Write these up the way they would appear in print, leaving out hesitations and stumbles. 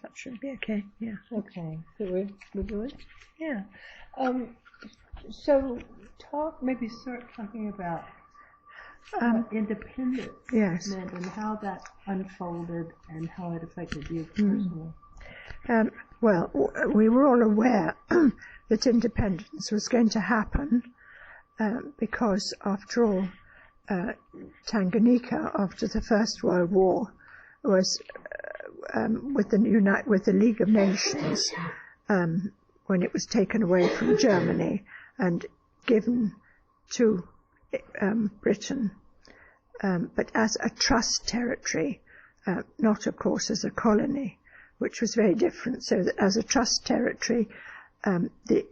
that should be okay. Yeah. Okay, so we're good? Yeah. So start talking about what independence meant and how that unfolded and how it affected you personally. Well, we were all aware that independence was going to happen because, after all, Tanganyika, after the First World War, was with the League of Nations when it was taken away from Germany and given to Britain, but as a trust territory, not, of course, as a colony, which was very different. So that as a trust territory, the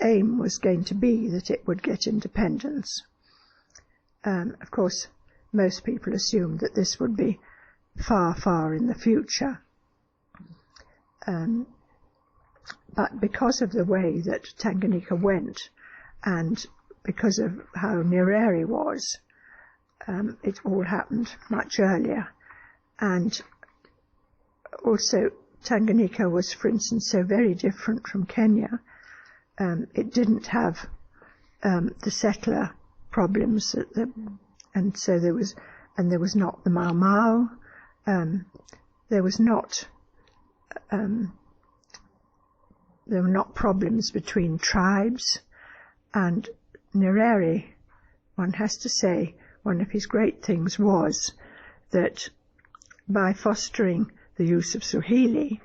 aim was going to be that it would get independence. Of course, most people assumed that this would be far, far in the future. But because of the way that Tanganyika went, and because of how Nyerere was, it all happened much earlier. And also, Tanganyika was, for instance, so very different from Kenya. It didn't have the settler problems, and so there was not the Mau Mau. There were not problems between tribes, and Nyerere, one has to say, one of his great things was that by fostering the use of Swahili,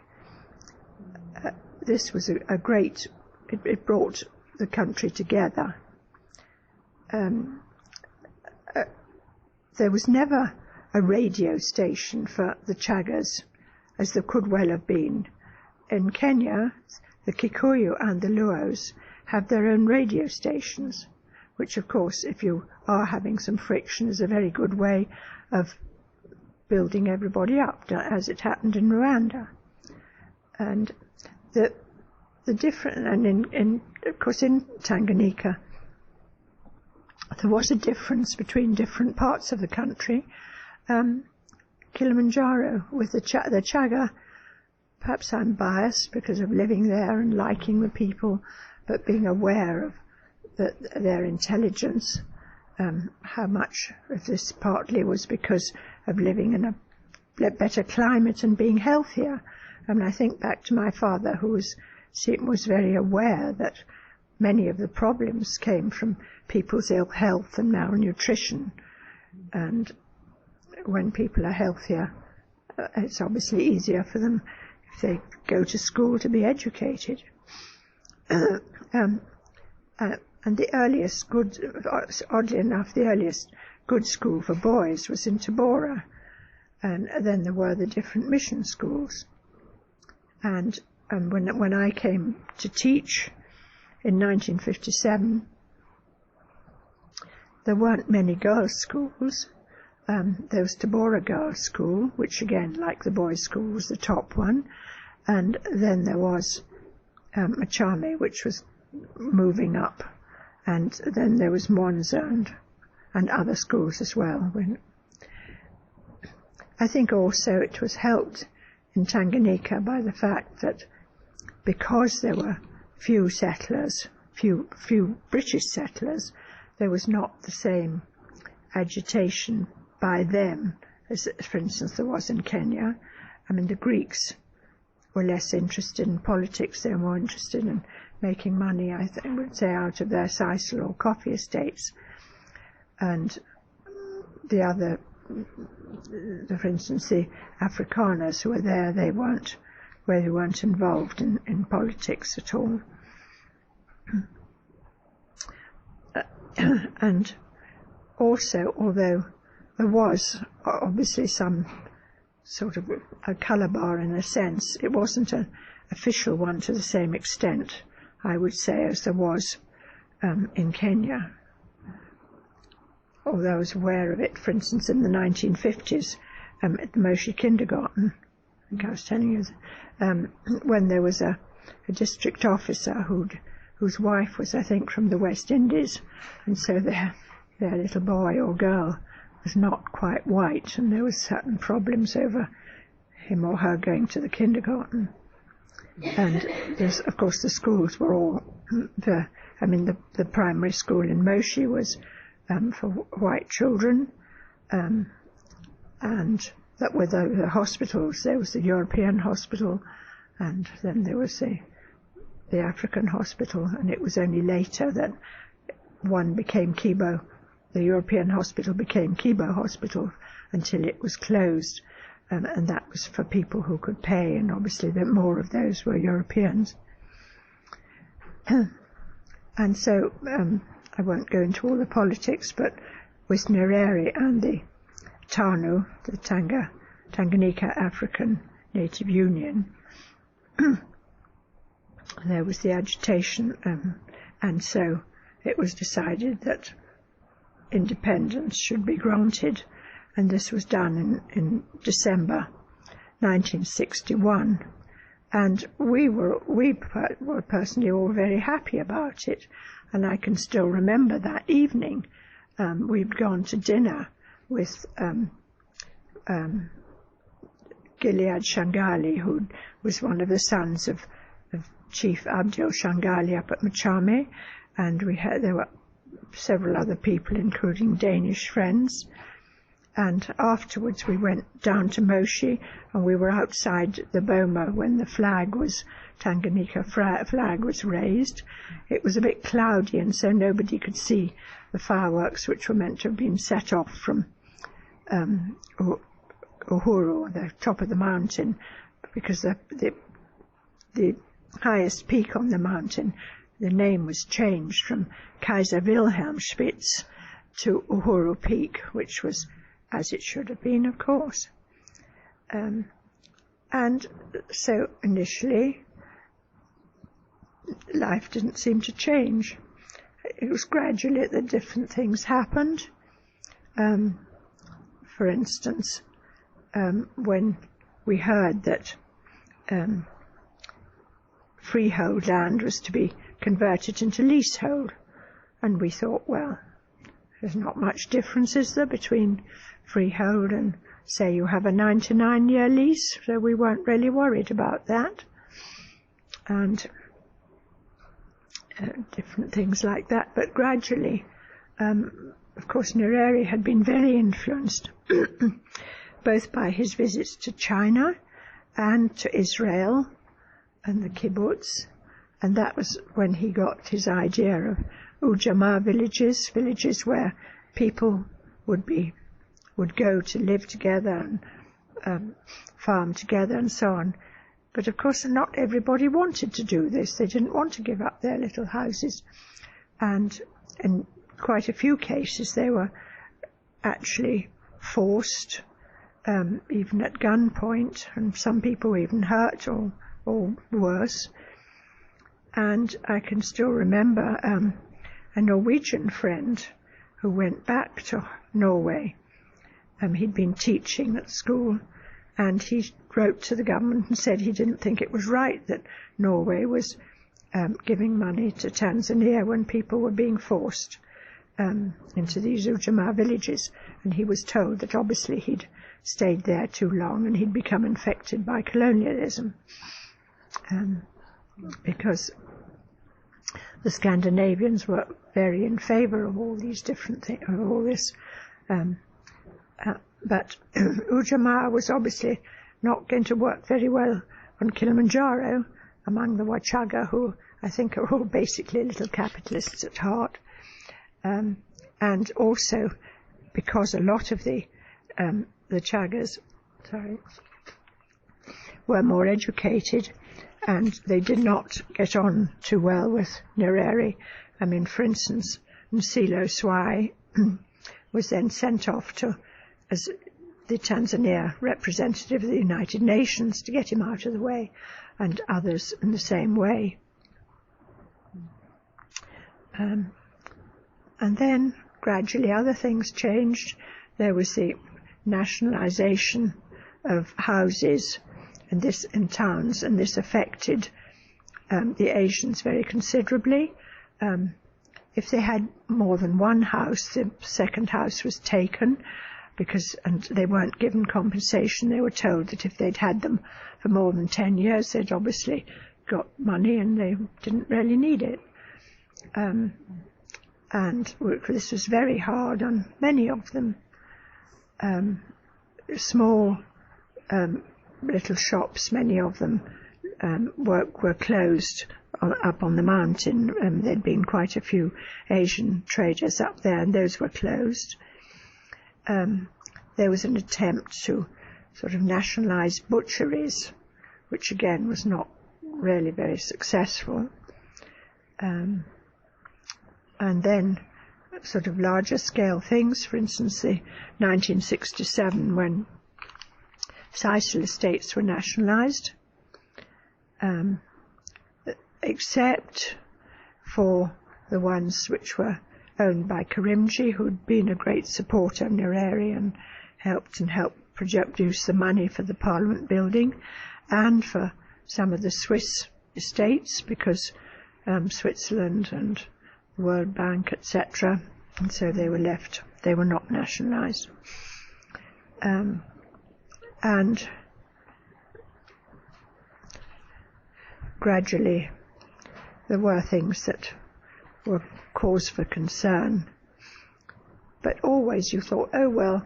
this was a great, it brought the country together. There was never a radio station for the Chagas, as there could well have been. In Kenya, the Kikuyu and the Luos have their own radio stations, which, of course, if you are having some friction, is a very good way of building everybody up, as it happened in Rwanda. And the different, and of course in Tanganyika, there was a difference between different parts of the country. Kilimanjaro, with the Chaga, perhaps I'm biased because of living there and liking the people, but being aware of their intelligence, how much of this partly was because of living in a better climate and being healthier. I think back to my father, who was very aware that many of the problems came from people's ill health and malnutrition. And when people are healthier, it's obviously easier for them if they go to school to be educated. And the earliest oddly enough, the earliest good school for boys was in Tabora. And then there were the different mission schools. And when I came to teach in 1957, there weren't many girls' schools. There was Tabora Girls' School, which again, like the boys' school, was the top one. And then there was Machame, which was moving up. And then there was Mwanza and other schools as well. I think also it was helped in Tanganyika by the fact that because there were few settlers, few British settlers, there was not the same agitation by them as, for instance, there was in Kenya. The Greeks were less interested in politics. They were more interested in making money, I would say, out of their sisal or coffee estates. And the other, for instance, the Afrikaners who were there, they weren't involved in politics at all. And also, although there was obviously some sort of a colour bar in a sense, it wasn't an official one to the same extent, I would say, as there was in Kenya. Although I was aware of it, for instance, in the 1950s at the Moshi Kindergarten, I think I was telling you, when there was a district officer whose wife was, I think, from the West Indies, and so their little boy or girl was not quite white, and there was certain problems over him or her going to the kindergarten. And of course the schools were all, the primary school in Moshi was for white children, and that were the hospitals. There was the European hospital, and then there was the African hospital, and it was only later that one became Kibo. The European hospital became Kibo Hospital until it was closed, and that was for people who could pay, and obviously more of those were Europeans. And so I won't go into all the politics, but with Nyerere and the TANU, the Tanganyika African Native Union, there was the agitation, and so it was decided that independence should be granted, and this was done in December 1961. And we were personally all very happy about it, and I can still remember that evening. We'd gone to dinner with Gilead Shangali, who was one of the sons of Chief Abdul Shangali up at Machame, and there were several other people, including Danish friends. And afterwards we went down to Moshi, and we were outside the Boma when the Tanganyika flag was raised. It was a bit cloudy, and so nobody could see the fireworks which were meant to have been set off from Uhuru, the top of the mountain, because the highest peak on the mountain, the name was changed from Kaiser Wilhelm Spitz to Uhuru Peak, which was as it should have been, of course. And so initially, life didn't seem to change. It was gradually that different things happened. For instance, when we heard that freehold land was to be converted into leasehold, and we thought, well, there's not much difference, is there, between freehold and, say, you have a 99-year lease, so we weren't really worried about that. And different things like that. But gradually, of course, Nyerere had been very influenced, both by his visits to China and to Israel and the kibbutz, and that was when he got his idea of Ujamaa villages where people would go to live together and farm together and so on. But of course not everybody wanted to do this. They didn't want to give up their little houses, and in quite a few cases they were actually forced, even at gunpoint, and some people even hurt or worse. And I can still remember a Norwegian friend who went back to Norway. He'd been teaching at school, and he wrote to the government and said he didn't think it was right that Norway was giving money to Tanzania when people were being forced into these Ujamaa villages. And he was told that obviously he'd stayed there too long and he'd become infected by colonialism, because the Scandinavians were very in favour of all these different things, of all this. But Ujamaa was obviously not going to work very well on Kilimanjaro among the Wachaga, who I think are all basically little capitalists at heart. And also because a lot of the Chagas were more educated, and they did not get on too well with Nyerere. I mean, for instance, Nsilo Swai was then sent off as the Tanzania representative of the United Nations to get him out of the way, and others in the same way. And then gradually other things changed. There was the nationalization of houses in towns, and this affected the Asians very considerably. If they had more than one house, the second house was taken, and they weren't given compensation. They were told that if they'd had them for more than 10 years, they'd obviously got money and they didn't really need it. And this was very hard on many of them. Small little shops, many of them were closed up on the mountain. There'd been quite a few Asian traders up there, and those were closed. There was an attempt to sort of nationalise butcheries, which again was not really very successful. And then sort of larger scale things, for instance, the 1967 when Sisal estates were nationalised, except for the ones which were owned by Karimjee, who'd been a great supporter of Nyerere and helped produce the money for the Parliament building, and for some of the Swiss estates, because Switzerland and the World Bank, etc., and so they were left, they were not nationalised. And gradually there were things that were cause for concern, but always you thought, oh well,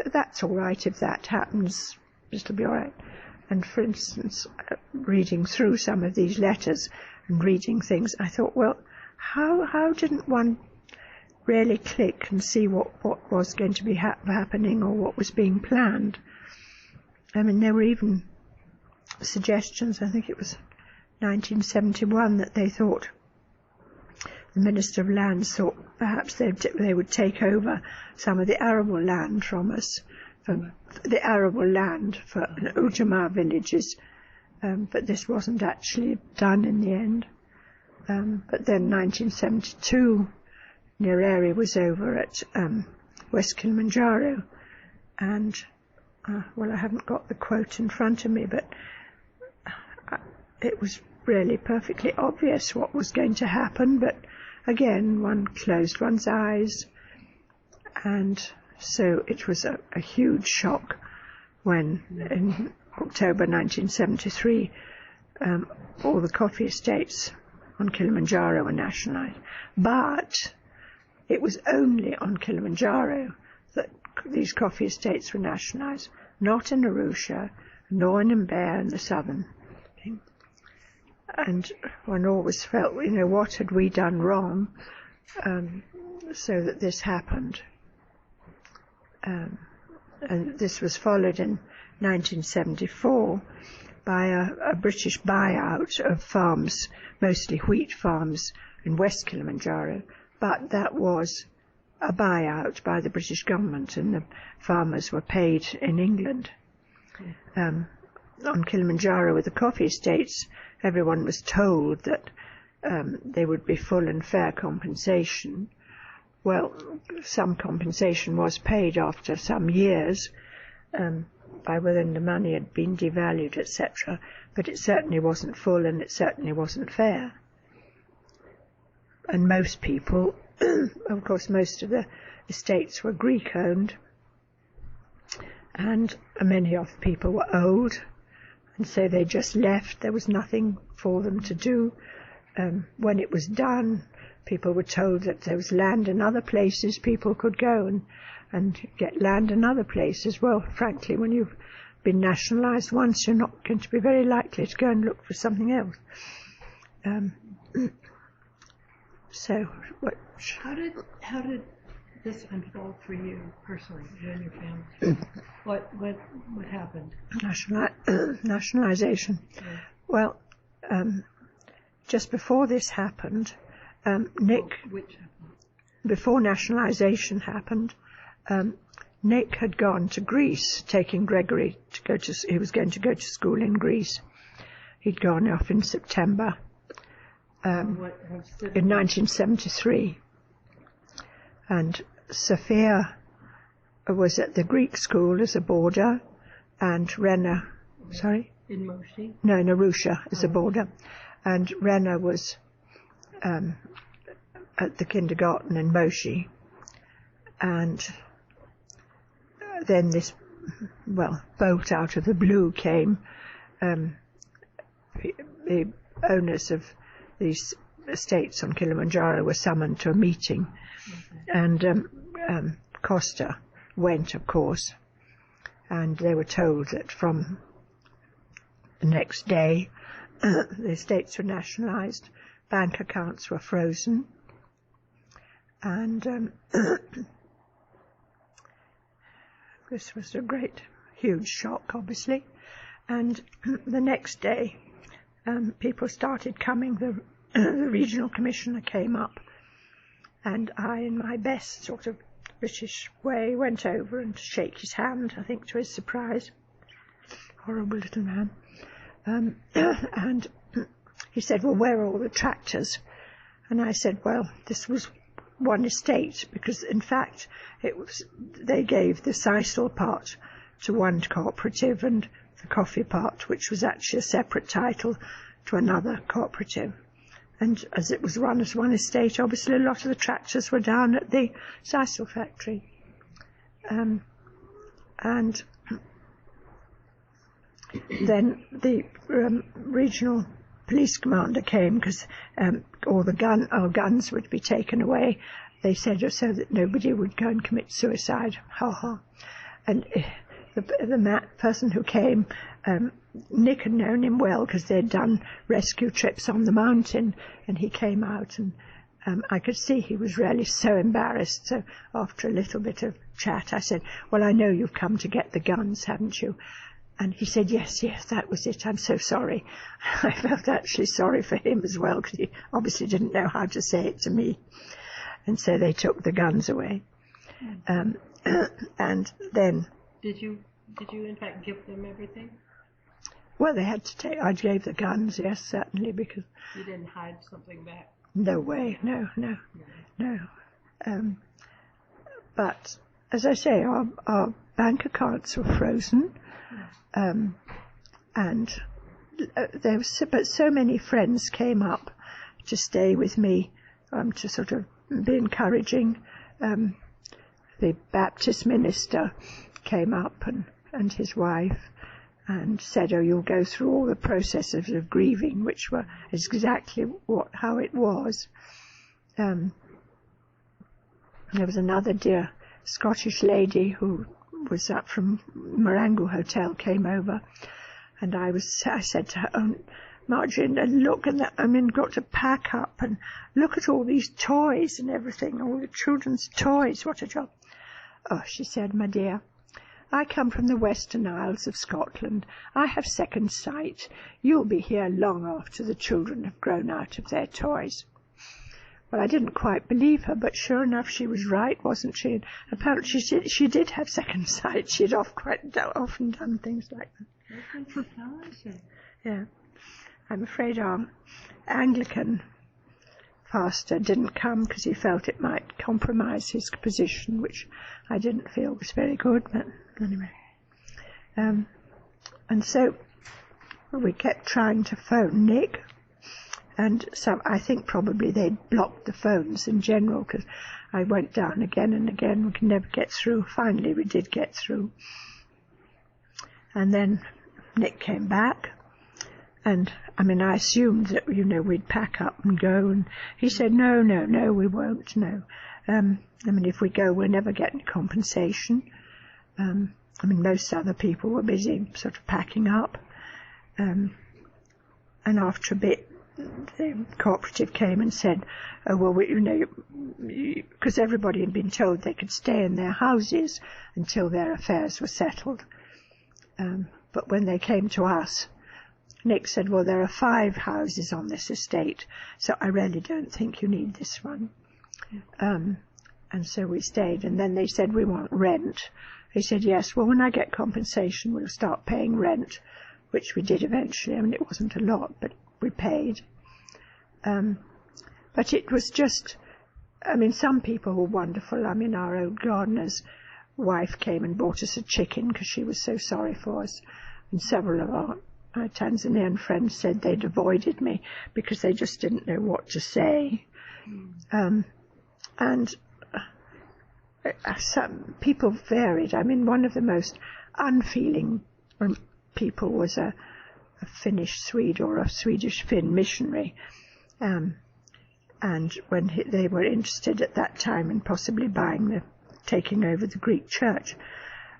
that's all right, if that happens, it'll be all right. And for instance, reading through some of these letters and reading things, I thought, well, how didn't one really click and see what was going to be happening or what was being planned? I mean, there were even suggestions, I think it was 1971, that they thought, the Minister of Lands thought perhaps they would take over some of the arable land from us, the arable land for Ujamaa villages, but this wasn't actually done in the end. But then 1972, Nyerere was over at West Kilimanjaro, and well, I haven't got the quote in front of me, but it was really perfectly obvious what was going to happen, but again, one closed one's eyes, and so it was a huge shock when in October 1973 all the coffee estates on Kilimanjaro were nationalised. But it was only on Kilimanjaro that these coffee estates were nationalised, not in Arusha, nor in Mbeya in the southern thing. And one always felt, what had we done wrong so that this happened? And this was followed in 1974 by a British buyout of farms, mostly wheat farms in West Kilimanjaro, but that was a buyout by the British government, and the farmers were paid in England. On Kilimanjaro with the coffee estates, everyone was told that there would be full and fair compensation. Well, some compensation was paid after some years by when the money had been devalued, etc., but it certainly wasn't full and it certainly wasn't fair. And most people, of course, most of the estates were Greek-owned, and many of the people were old, and so they just left. There was nothing for them to do. When it was done, people were told that there was land in other places people could go and get land in other places. Well, frankly, when you've been nationalised once, you're not going to be very likely to go and look for something else. So, how did this unfold for you personally, you and your family? What happened? Nationalisation. Yeah. Well, just before this happened, before nationalisation happened, Nick had gone to Greece, taking Gregory he was going to go to school in Greece. He'd gone off in September in 1973. And Sophia was at the Greek school as a boarder, and Rena, in Moshi? No, in Arusha as a boarder. And Rena was at the kindergarten in Moshi. And then this, bolt out of the blue came. The owners of these estates on Kilimanjaro were summoned to a meeting, and Costa went, of course, and they were told that from the next day the estates were nationalised, bank accounts were frozen, and this was a huge shock, obviously. And the next day people started coming. The regional commissioner came up, and I, in my best sort of British way, went over and to shake his hand, I think to his surprise. Horrible little man. And he said, well, where are all the tractors? And I said, well, this was one estate, because in fact they gave the sisal part to one cooperative and the coffee part, which was actually a separate title, to another cooperative. And as it was run as one estate, obviously a lot of the tractors were down at the sisal factory. And then the regional police commander came, because all our guns would be taken away. They said so that nobody would go and commit suicide. Ha ha. And the person who came, Nick had known him well because they'd done rescue trips on the mountain, and he came out, and I could see he was really so embarrassed. So after a little bit of chat, I said, well, I know you've come to get the guns, haven't you? And he said, yes, that was it. I'm so sorry. I felt actually sorry for him as well, because he obviously didn't know how to say it to me. And so they took the guns away. And then... Did you in fact give them everything? Well, they had to take... I gave the guns, yes, certainly, because... You didn't hide something back? No way, no. But, as I say, our bank accounts were frozen. And there was, but so many friends came up to stay with me, to sort of be encouraging. The Baptist minister came up and his wife, and said, oh, you'll go through all the processes of grieving, which were exactly how it was. There was another dear Scottish lady who was up from Marangu Hotel, came over, and I said to her, oh, Marjorie, look, got to pack up, and look at all these toys and everything, all the children's toys, what a job. Oh, she said, my dear, I come from the Western Isles of Scotland. I have second sight. You'll be here long after the children have grown out of their toys. Well, I didn't quite believe her, but sure enough, she was right, wasn't she? And apparently she did have second sight. She'd often done things like that. Yeah. I'm afraid our Anglican pastor didn't come because he felt it might compromise his position, which I didn't feel was very good, but anyway. And so we kept trying to phone Nick, and I think probably they'd blocked the phones in general, because I went down again and again. We could never get through. Finally, we did get through. And then Nick came back, and I assumed that, we'd pack up and go, and he said, no, we won't, no. If we go, we'll never get any compensation. Most other people were busy sort of packing up. And after a bit, the cooperative came and said, oh, well, because everybody had been told they could stay in their houses until their affairs were settled. But when they came to us, Nick said, well, there are 5 houses on this estate, so I really don't think you need this one. And so we stayed, and then they said, we want rent. He said, yes, well, when I get compensation, we'll start paying rent, which we did eventually. It wasn't a lot, but we paid. But it was just, some people were wonderful. Our old gardener's wife came and bought us a chicken because she was so sorry for us. And several of our Tanzanian friends said they'd avoided me because they just didn't know what to say. And some people varied. I mean, one of the most unfeeling people was a Finnish Swede, or a Swedish Finn missionary. And when they were interested at that time in possibly taking over the Greek church,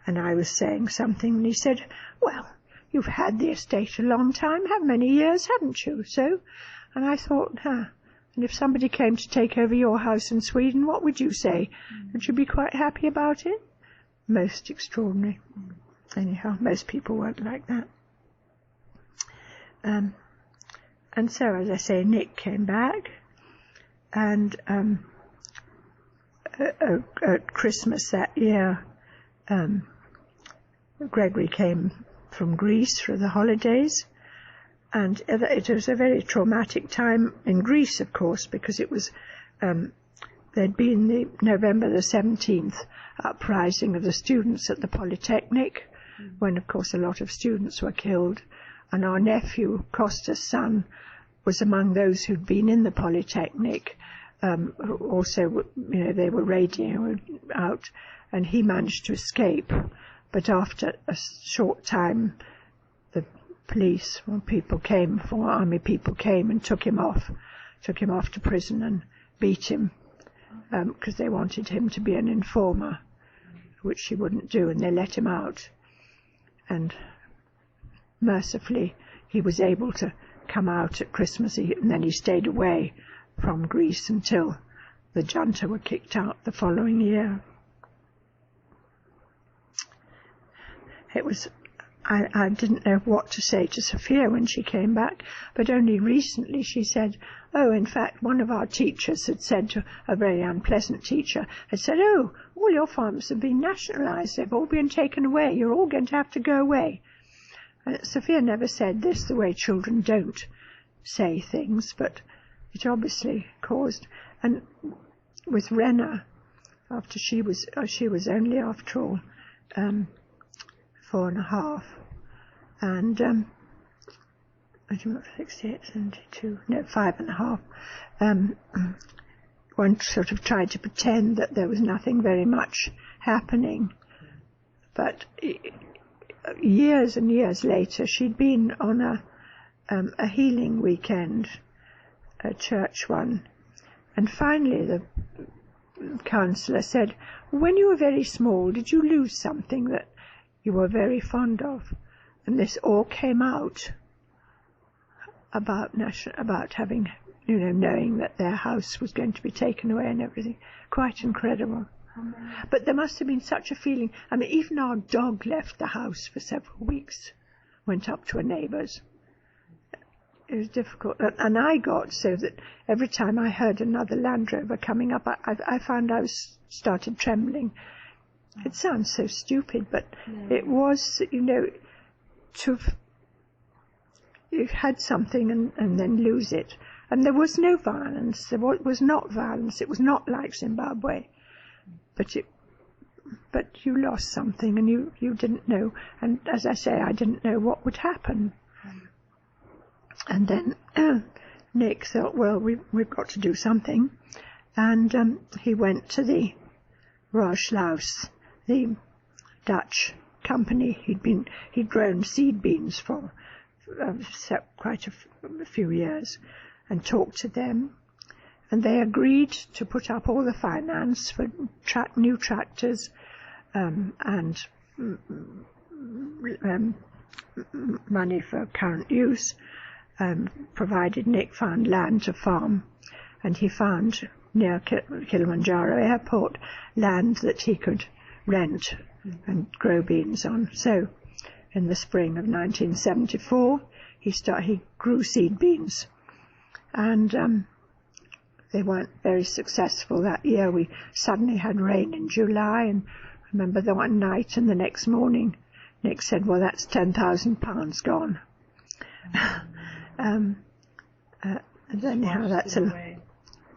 and I was saying something, and he said, "Well, you've had the estate a long time, how many years, haven't you?" So, and I thought, and if somebody came to take over your house in Sweden, what would you say? Would you be quite happy about it? Most extraordinary. Anyhow, most people weren't like that. And so, as I say, Nick came back, and at Christmas that year, Gregory came from Greece for the holidays, and it was a very traumatic time in Greece, of course, because it was there'd been the November the 17th uprising of the students at the Polytechnic, when, of course, a lot of students were killed, and our nephew, Costa's son, was among those who'd been in the Polytechnic. Also, they were radioing out, and he managed to escape. But after a short time, the police, army people came and took him off to prison and beat him, because they wanted him to be an informer, which he wouldn't do, and they let him out. And mercifully, he was able to come out at Christmas, and then he stayed away from Greece until the junta were kicked out the following year. It was, I didn't know what to say to Sophia when she came back, but only recently she said, "Oh, in fact, one of our teachers had said to a very unpleasant teacher, had said, 'Oh, all your farms have been nationalised, they've all been taken away, you're all going to have to go away.'" Sophia never said this the way children don't say things, but it obviously caused. And with Rena, after she was only, after all, 4.5, and 68, 72, no, 5.5. One sort of tried to pretend that there was nothing very much happening, but years and years later, she'd been on a healing weekend, a church one, and finally the counsellor said, "When you were very small, did you lose something that you were very fond of?" And this all came out about having, knowing that their house was going to be taken away and everything. Quite incredible. But there must have been such a feeling. I mean, even our dog left the house for several weeks, went up to a neighbour's. It was difficult. And I got so that every time I heard another Land Rover coming up, I found I started trembling. It sounds so stupid, but it was, you had something and then lose it. And there was no violence. There was not violence. It was not like Zimbabwe. But you lost something, and you didn't know. And as I say, I didn't know what would happen. And then Nick thought, well, we've got to do something. And he went to the Rooshlaus, the Dutch company. He'd grown seed beans for quite a few years, and talked to them. And they agreed to put up all the finance for new tractors and money for current use, provided Nick found land to farm. And he found, near Kilimanjaro Airport, land that he could rent and grow beans on. So in the spring of 1974, he grew seed beans. And they weren't very successful that year. We suddenly had rain in July, and I remember the one night, and the next morning Nick said, "Well, that's £10,000 gone." And anyhow, that's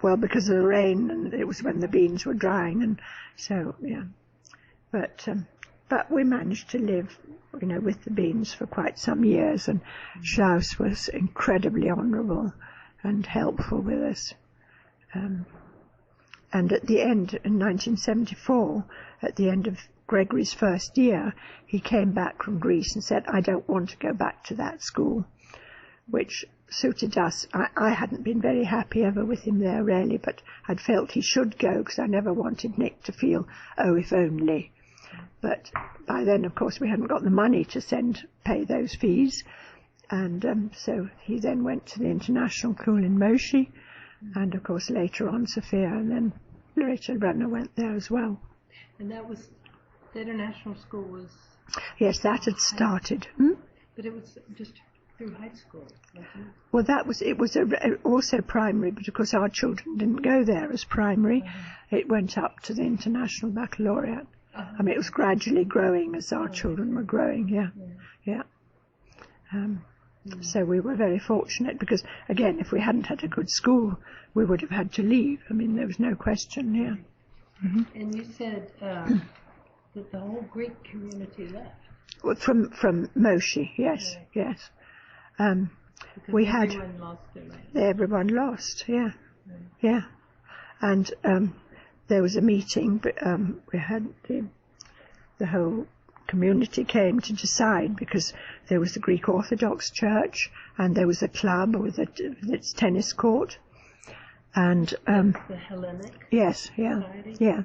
because of the rain, and it was when the beans were drying, and so yeah. But we managed to live, with the beans for quite some years, and Klaus was incredibly honourable and helpful with us. And at the end, in 1974, at the end of Gregory's first year, he came back from Greece and said, I don't want to go back to that school, which suited us. I hadn't been very happy ever with him there, really, but I'd felt he should go because I never wanted Nick to feel, oh, if only. But by then, of course, we hadn't got the money to pay those fees. And so he then went to the international school in Moshi, and of course later on Sophia, and then later Brenna went there as well. And that was, the international school was... Yes, that had started. But it was just through high school, wasn't it? Well, it was also primary, but of course our children didn't go there as primary. It went up to the international baccalaureate. I mean, it was gradually growing as our children were growing, yeah. So we were very fortunate because, again, if we hadn't had a good school, we would have had to leave. I mean, there was no question, yeah. And you said that the whole Greek community left. Well, from Moshi, yes. We had... Everyone lost their land. Everyone lost, yeah. And there was a meeting, but we had the whole community came to decide, because there was the Greek Orthodox Church and there was a club with its tennis court, and the Hellenic Society? Yeah,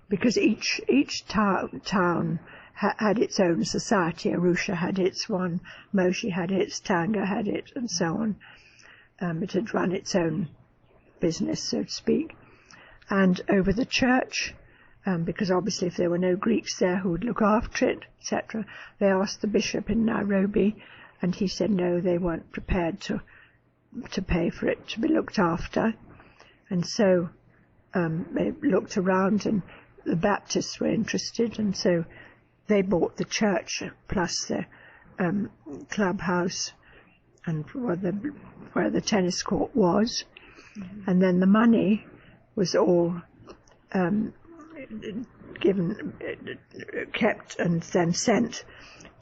because each town had its own society. Arusha had its one, Moshi had its, Tanga had it, and so on. It had run its own business, so to speak. And over the church, because obviously if there were no Greeks there who would look after it, etc., they asked the bishop in Nairobi, and he said no, they weren't prepared to pay for it to be looked after. And so they looked around, and the Baptists were interested, and so they bought the church plus the clubhouse and where the tennis court was. And then the money was all kept and then sent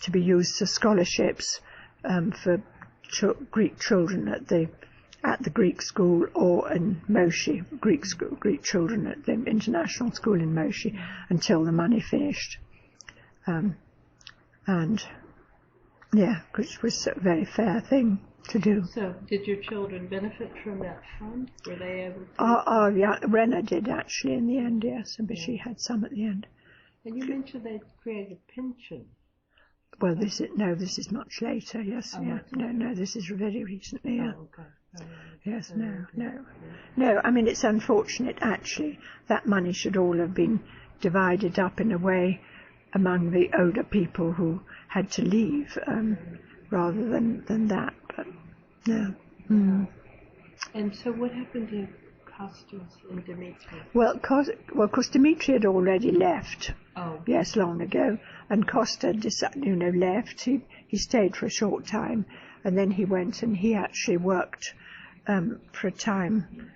to be used for scholarships for Greek children at the Greek school, or in Moshi, Greek children at the international school in Moshi, until the money finished. And yeah, which was a very fair thing to do. So, did your children benefit from that fund? Were they able to? Yeah, Rena did actually in the end, yes, but she had some at the end. And you mentioned they created a pension. Well, this is much later, yes, No, this is very recently, yeah. Oh, okay. Yes, no. I mean, it's unfortunate actually. That money should all have been divided up in a way among the older people who had to leave, rather than that. But no. And so, what happened to Costas and Dimitri? Well, of course, Dimitri had already left. Oh. Yes, long ago, and Costa, left. He stayed for a short time, and then he went and he actually worked for a time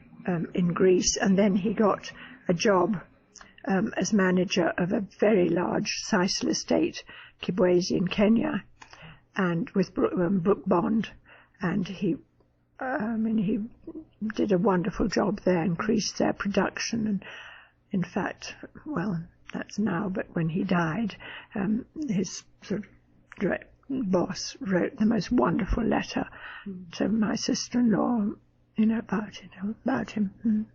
in Greece, and then he got a job as manager of a very large sisal estate, Kibwezi in Kenya, and with Brook Bond, and he did a wonderful job there, increased their production, and in fact, well, that's now, but when he died, his sort of direct boss wrote the most wonderful letter to my sister-in-law, about him.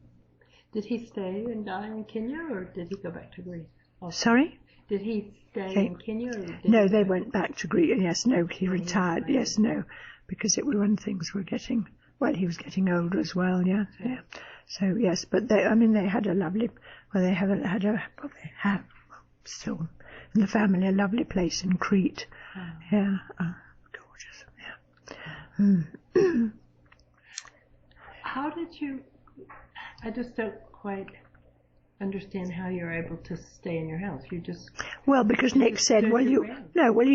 Did he stay and die in Kenya, or did he go back to Greece? Also? Sorry? Did he stay in Kenya? Or no, they went back to Greece. Yes, no, he retired. Yes, no, because it was when things were getting, well, he was getting older as well, yeah. So, yes, but they had a lovely, they have still in the family a lovely place in Crete. Oh. Yeah, gorgeous, yeah. How did you, I just don't quite understand how you're able to stay in your house. You just... Well, because Nick said, he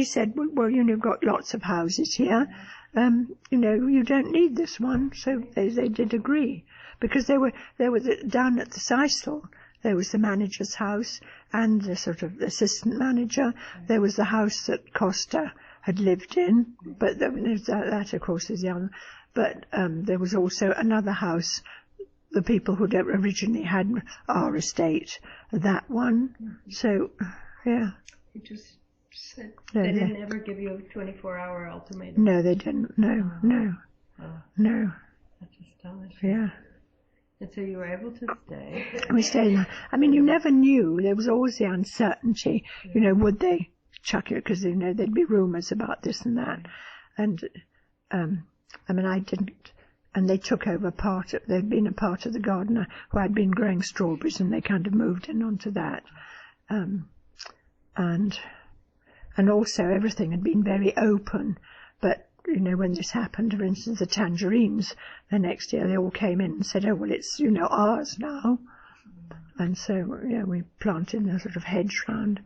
said, you've got lots of houses here. You don't need this one. So they did agree. Because they were down at the Sisal, there was the manager's house and the sort of assistant manager. There was the house that Costa had lived in, but that of course is young. But there was also another house the people who originally had our estate, that one. So, yeah. You just said they didn't ever give you a 24-hour ultimatum? No, they didn't. No. No. That's astonishing. Yeah. And so you were able to stay? We stayed. I mean, you never knew. There was always the uncertainty. Yeah. You know, would they chuck it? Because, you know, there'd be rumours about this and that. And, I mean, I didn't. And they took over they'd been a part of the garden who had been growing strawberries, and they kind of moved in onto that. And also everything had been very open. But, you know, when this happened, for instance, the tangerines, the next year they all came in and said, oh, well, it's, you know, ours now. And so, yeah, we planted a sort of hedge round.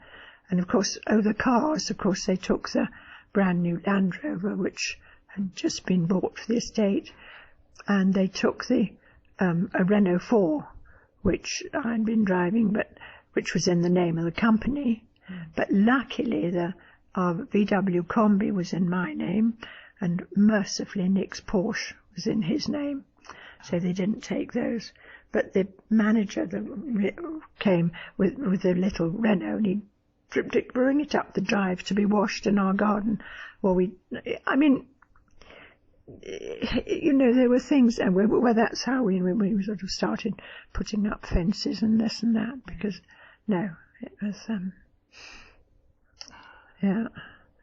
And, of course, the cars, of course, they took the brand new Land Rover, which had just been bought for the estate. And they took a Renault 4, which I'd been driving, but which was in the name of the company. But luckily, our VW Combi was in my name, and mercifully Nick's Porsche was in his name, so they didn't take those. But the manager came with a little Renault, and he bring it up the drive to be washed in our garden. Well, I mean, you know, there were things, and that's how we sort of started putting up fences and this and that, because, no, it was, yeah.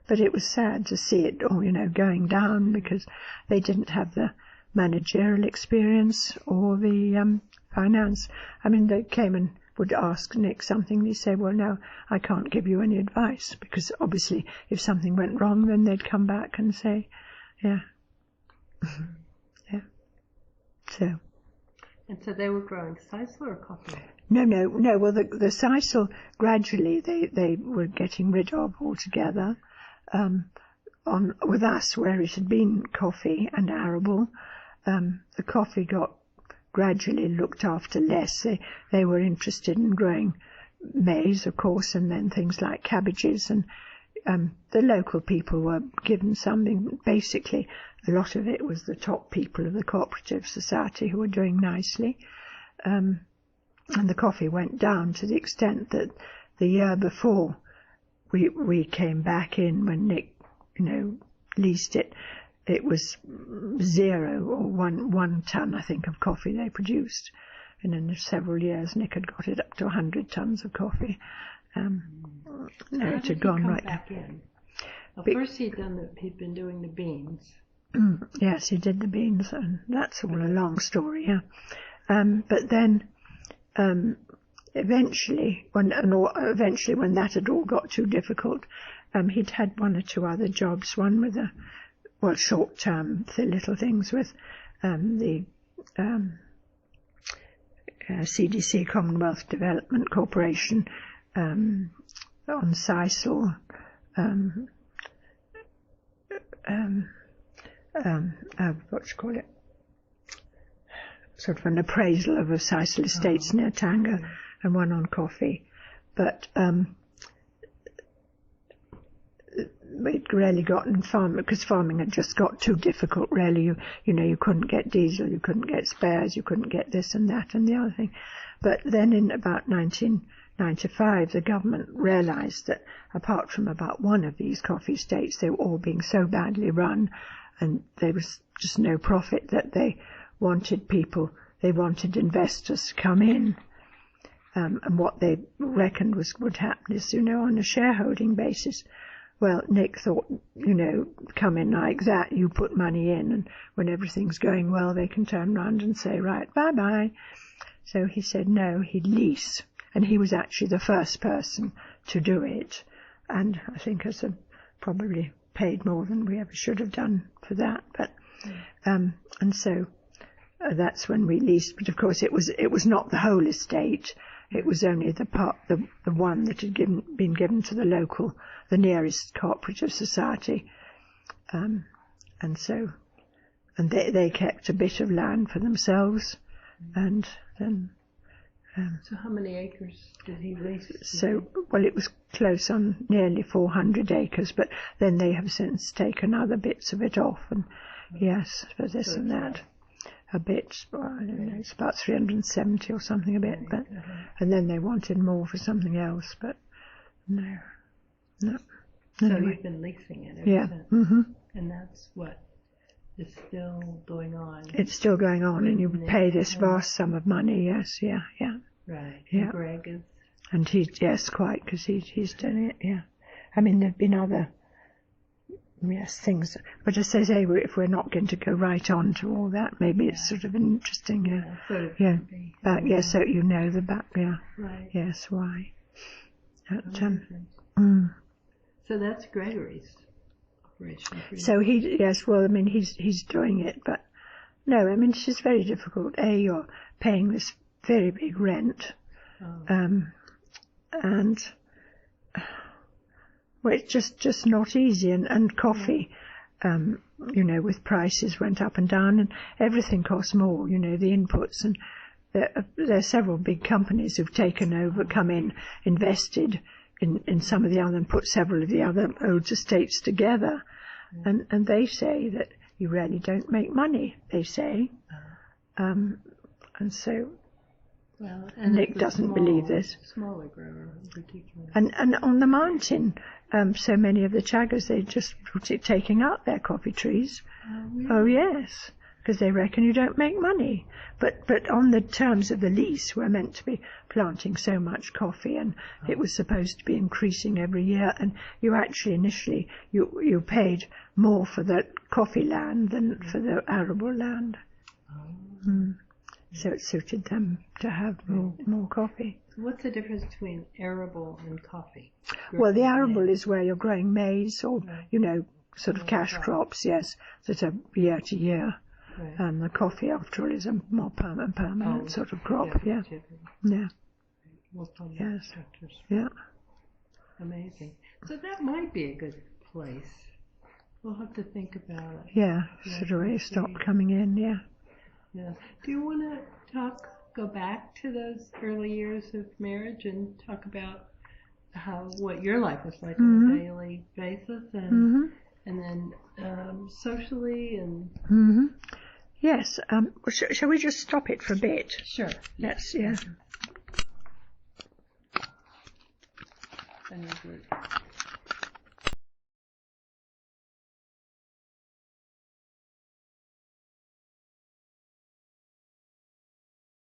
But it was sad to see it all, you know, going down, because they didn't have the managerial experience or the finance. I mean, they came and would ask Nick something, and he'd say, well, no, I can't give you any advice, because obviously if something went wrong, then they'd come back and say, yeah. Yeah. So. And so they were growing sisal or coffee? No. Well, the sisal, gradually they were getting rid of altogether. With us, where it had been coffee and arable, the coffee got gradually looked after less. They were interested in growing maize, of course, and then things like cabbages, and the local people were given something. Basically, a lot of it was the top people of the cooperative society who were doing nicely. And the coffee went down to the extent that the year before we came back in, when Nick, you know, leased it, it was 0 or one ton, I think, of coffee they produced. And in several years, Nick had got it up to 100 tons of coffee. It had gone right back in. Well, first he'd been doing the beans. Yes, he did the beans, and that's all a long story, yeah. But then, eventually, when that had all got too difficult, he'd had 1 or 2 other jobs. One with short-term little things with the CDC, Commonwealth Development Corporation, on sisal. What you call it? Sort of an appraisal of a sisal estates near Tanga, and one on coffee. But we'd really gotten because farming had just got too difficult, really. You know, you couldn't get diesel, you couldn't get spares, you couldn't get this and that and the other thing. But then in about 1995, the government realised that apart from about 1 of these coffee estates, they were all being so badly run, and there was just no profit, that they wanted investors to come in. And what they reckoned would happen is, you know, on a shareholding basis. Well, Nick thought, you know, come in like that, you put money in, and when everything's going well, they can turn round and say, right, bye-bye. So he said no, he'd lease. And he was actually the first person to do it. And I think has probably paid more than we ever should have done for that. But and so that's when we leased. But of course, it was not the whole estate. It was only the one that had been given to the nearest cooperative society. And they kept a bit of land for themselves, and then. So how many acres did he lease? So, well, it was close on nearly 400 acres, but then they have since taken other bits of it off, and yes, for this and that. a bit. Well, I don't know, it's about 370 or something a bit, but and then they wanted more for something else, but no. So Anyway. you've been leasing it ever since, and that's what is still going on. It's still going on, and you pay this vast sum of money. Yes, yeah. Right. Yeah. And Greg is. And quite, because he's done it. Yeah. I mean, there've been other. Yes, things. But as I say, if we're not going to go right on to all that, maybe it's sort of interesting. So you know the back. Yeah. Right. Yes. Why? So that's Gregory's operation. So he's doing it, but no, I mean, it's just very difficult. You're paying this very big rent, and well, it's just not easy. And coffee, with prices went up and down, and everything costs more. The inputs, and there are several big companies who've taken over, come in, invested in some of the other, and put several of the other old estates together, and they say that you really don't make money. They say, and so. Well, and Nick doesn't believe this. Smaller grower, in particular. And on the mountain, so many of the Chagas, they just taking out their coffee trees. Oh, really? Oh yes, because they reckon you don't make money. But on the terms of the lease, we're meant to be planting so much coffee, and it was supposed to be increasing every year. And you actually initially you paid more for the coffee land than for the arable land. So it suited them to have more coffee. What's the difference between arable and coffee? Well, the arable is where you're growing maize or, sort of cash crops, yes, that are year to year. Right. And the coffee, after all, is a more permanent sort of crop, yeah. Yes. Yeah. Amazing. So that might be a good place. We'll have to think about it. Yeah, sort of where you stopped coming in, yeah. Yeah. Do you want to go back to those early years of marriage and talk about what your life was like on a daily basis, and then socially and. Yes. Shall we just stop it for a bit? Sure. Yes. Yeah. Very good.